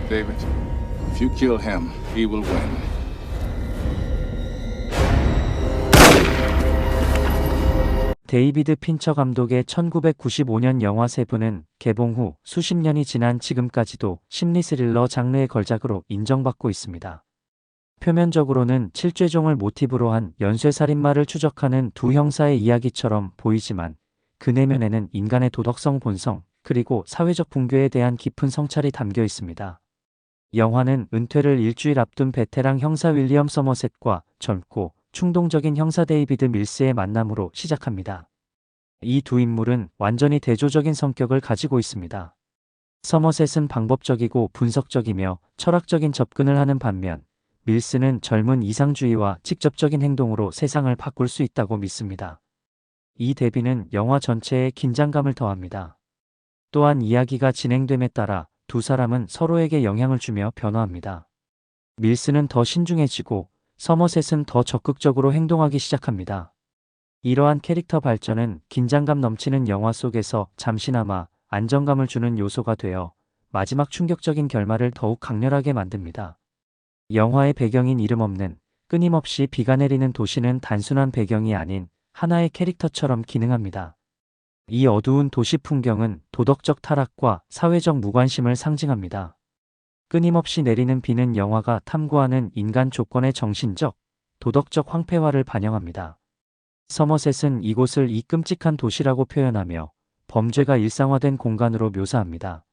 David, if you kill him, he will win. 데이비드 핀처 감독의 1995년 영화 세븐은 개봉 후 수십 년이 지난 지금까지도 심리 스릴러 장르의 걸작으로 인정받고 있습니다. 표면적으로는 칠죄종을 모티브로 한 연쇄살인마를 추적하는 두 형사의 이야기처럼 보이지만 그 내면에는 인간의 도덕성 본성 그리고 사회적 붕괴에 대한 깊은 성찰이 담겨 있습니다. 영화는 은퇴를 일주일 앞둔 베테랑 형사 윌리엄 서머셋과 젊고 충동적인 형사 데이비드 밀스의 만남으로 시작합니다. 이 두 인물은 완전히 대조적인 성격을 가지고 있습니다. 서머셋은 방법적이고 분석적이며 철학적인 접근을 하는 반면 밀스는 젊은 이상주의와 직접적인 행동으로 세상을 바꿀 수 있다고 믿습니다. 이 대비는 영화 전체에 긴장감을 더합니다. 또한 이야기가 진행됨에 따라 두 사람은 서로에게 영향을 주며 변화합니다. 밀스는 더 신중해지고 서머셋은 더 적극적으로 행동하기 시작합니다. 이러한 캐릭터 발전은 긴장감 넘치는 영화 속에서 잠시나마 안정감을 주는 요소가 되어 마지막 충격적인 결말을 더욱 강렬하게 만듭니다. 영화의 배경인 이름 없는 끊임없이 비가 내리는 도시는 단순한 배경이 아닌 하나의 캐릭터처럼 기능합니다. 이 어두운 도시 풍경은 도덕적 타락과 사회적 무관심을 상징합니다. 끊임없이 내리는 비는 영화가 탐구하는 인간 조건의 정신적, 도덕적 황폐화를 반영합니다. 서머셋은 이곳을 이 끔찍한 도시라고 표현하며 범죄가 일상화된 공간으로 묘사합니다.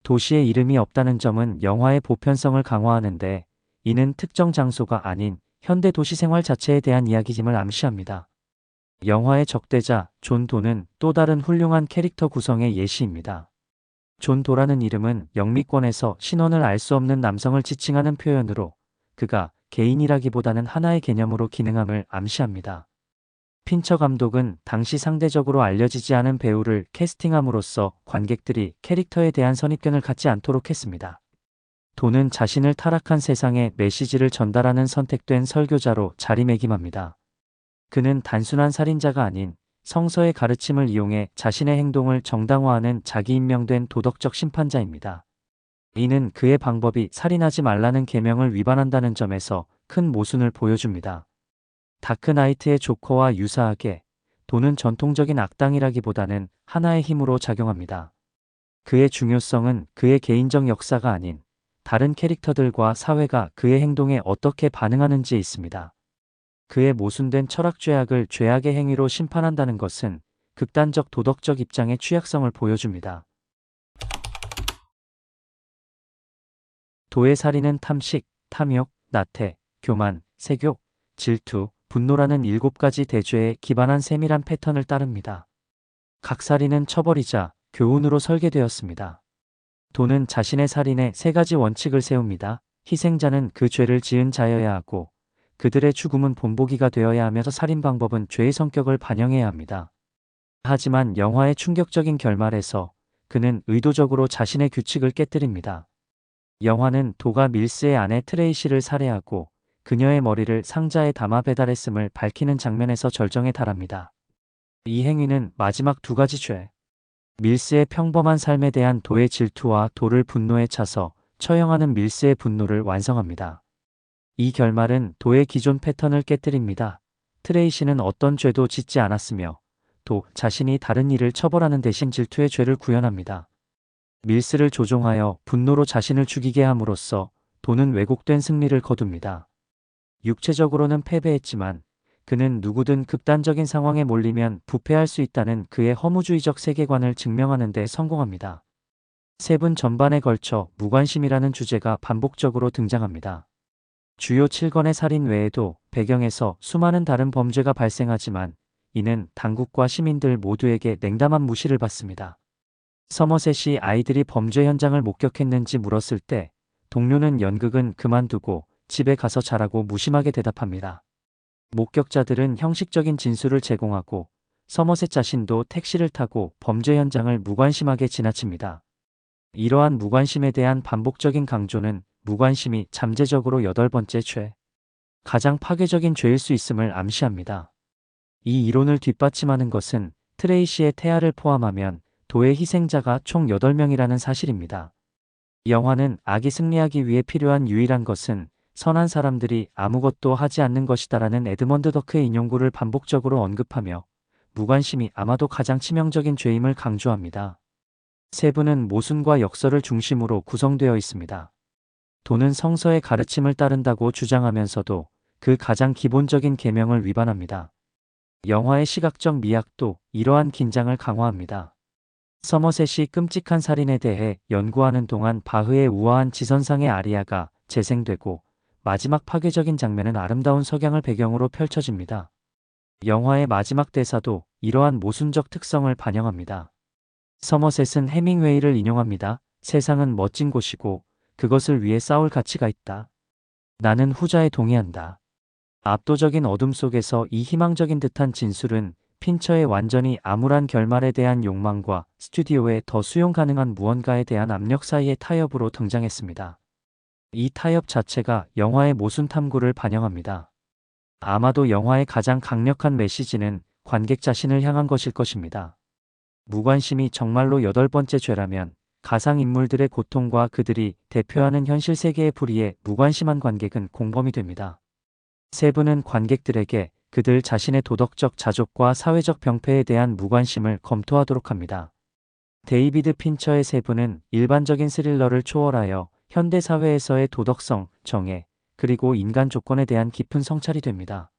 도시의 이름이 없다는 점은 영화의 보편성을 강화하는데 이는 특정 장소가 아닌 현대 도시 생활 자체에 대한 이야기임을 암시합니다. 영화의 적대자 존 도는 또 다른 훌륭한 캐릭터 구성의 예시입니다. 존 도라는 이름은 영미권에서 신원을 알 수 없는 남성을 지칭하는 표현으로 그가 개인이라기보다는 하나의 개념으로 기능함을 암시합니다. 핀처 감독은 당시 상대적으로 알려지지 않은 배우를 캐스팅함으로써 관객들이 캐릭터에 대한 선입견을 갖지 않도록 했습니다. 도는 자신을 타락한 세상에 메시지를 전달하는 선택된 설교자로 자리매김합니다. 그는 단순한 살인자가 아닌 성서의 가르침을 이용해 자신의 행동을 정당화하는 자기 임명된 도덕적 심판자입니다. 이는 그의 방법이 살인하지 말라는 계명을 위반한다는 점에서 큰 모순을 보여줍니다. 다크나이트의 조커와 유사하게 도는 전통적인 악당이라기보다는 하나의 힘으로 작용합니다. 그의 중요성은 그의 개인적 역사가 아닌 다른 캐릭터들과 사회가 그의 행동에 어떻게 반응하는지에 있습니다. 그의 모순된 철학 죄악을 죄악의 행위로 심판한다는 것은 극단적 도덕적 입장의 취약성을 보여줍니다. 도의 살인은 탐식, 탐욕, 나태, 교만, 세욕, 질투, 분노라는 7가지 대죄에 기반한 세밀한 패턴을 따릅니다. 각 살인은 처벌이자 교훈으로 설계되었습니다. 도는 자신의 살인에 3가지 원칙을 세웁니다. 희생자는 그 죄를 지은 자여야 하고 그들의 죽음은 본보기가 되어야 하면서 살인 방법은 죄의 성격을 반영해야 합니다. 하지만 영화의 충격적인 결말에서 그는 의도적으로 자신의 규칙을 깨뜨립니다. 영화는 도가 밀스의 아내 트레이시를 살해하고 그녀의 머리를 상자에 담아 배달했음을 밝히는 장면에서 절정에 달합니다. 이 행위는 마지막 2가지 죄, 밀스의 평범한 삶에 대한 도의 질투와 도를 분노에 차서 처형하는 밀스의 분노를 완성합니다. 이 결말은 도의 기존 패턴을 깨뜨립니다. 트레이시는 어떤 죄도 짓지 않았으며 도 자신이 다른 이를 처벌하는 대신 질투의 죄를 구현합니다. 밀스를 조종하여 분노로 자신을 죽이게 함으로써 도는 왜곡된 승리를 거둡니다. 육체적으로는 패배했지만 그는 누구든 극단적인 상황에 몰리면 부패할 수 있다는 그의 허무주의적 세계관을 증명하는 데 성공합니다. 세븐 전반에 걸쳐 무관심이라는 주제가 반복적으로 등장합니다. 주요 7건의 살인 외에도 배경에서 수많은 다른 범죄가 발생하지만 이는 당국과 시민들 모두에게 냉담한 무시를 받습니다. 서머셋이 아이들이 범죄 현장을 목격했는지 물었을 때 동료는 연극은 그만두고 집에 가서 자라고 무심하게 대답합니다. 목격자들은 형식적인 진술을 제공하고 서머셋 자신도 택시를 타고 범죄 현장을 무관심하게 지나칩니다. 이러한 무관심에 대한 반복적인 강조는 무관심이 잠재적으로 8번째 죄, 가장 파괴적인 죄일 수 있음을 암시합니다. 이 이론을 뒷받침하는 것은 트레이시의 태아를 포함하면 도의 희생자가 총 8명이라는 사실입니다. 영화는 악이 승리하기 위해 필요한 유일한 것은 선한 사람들이 아무것도 하지 않는 것이다라는 에드먼드 더크의 인용구를 반복적으로 언급하며 무관심이 아마도 가장 치명적인 죄임을 강조합니다. 세부는 모순과 역설을 중심으로 구성되어 있습니다. 도는 성서의 가르침을 따른다고 주장하면서도 그 가장 기본적인 계명을 위반합니다. 영화의 시각적 미학도 이러한 긴장을 강화합니다. 서머셋이 끔찍한 살인에 대해 연구하는 동안 바흐의 우아한 지선상의 아리아가 재생되고 마지막 파괴적인 장면은 아름다운 석양을 배경으로 펼쳐집니다. 영화의 마지막 대사도 이러한 모순적 특성을 반영합니다. 서머셋은 해밍웨이를 인용합니다. 세상은 멋진 곳이고 그것을 위해 싸울 가치가 있다. 나는 후자에 동의한다. 압도적인 어둠 속에서 이 희망적인 듯한 진술은 핀처의 완전히 암울한 결말에 대한 욕망과 스튜디오의 더 수용 가능한 무언가에 대한 압력 사이의 타협으로 등장했습니다. 이 타협 자체가 영화의 모순 탐구를 반영합니다. 아마도 영화의 가장 강력한 메시지는 관객 자신을 향한 것일 것입니다. 무관심이 정말로 8번째 죄라면 가상인물들의 고통과 그들이 대표하는 현실 세계의 불의에 무관심한 관객은 공범이 됩니다. 세부는 관객들에게 그들 자신의 도덕적 자족과 사회적 병폐에 대한 무관심을 검토하도록 합니다. 데이비드 핀처의 세부는 일반적인 스릴러를 초월하여 현대사회에서의 도덕성, 정의, 그리고 인간 조건에 대한 깊은 성찰이 됩니다.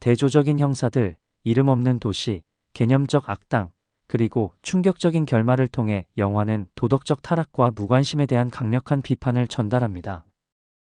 대조적인 형사들, 이름 없는 도시, 개념적 악당, 그리고 충격적인 결말을 통해 영화는 도덕적 타락과 무관심에 대한 강력한 비판을 전달합니다.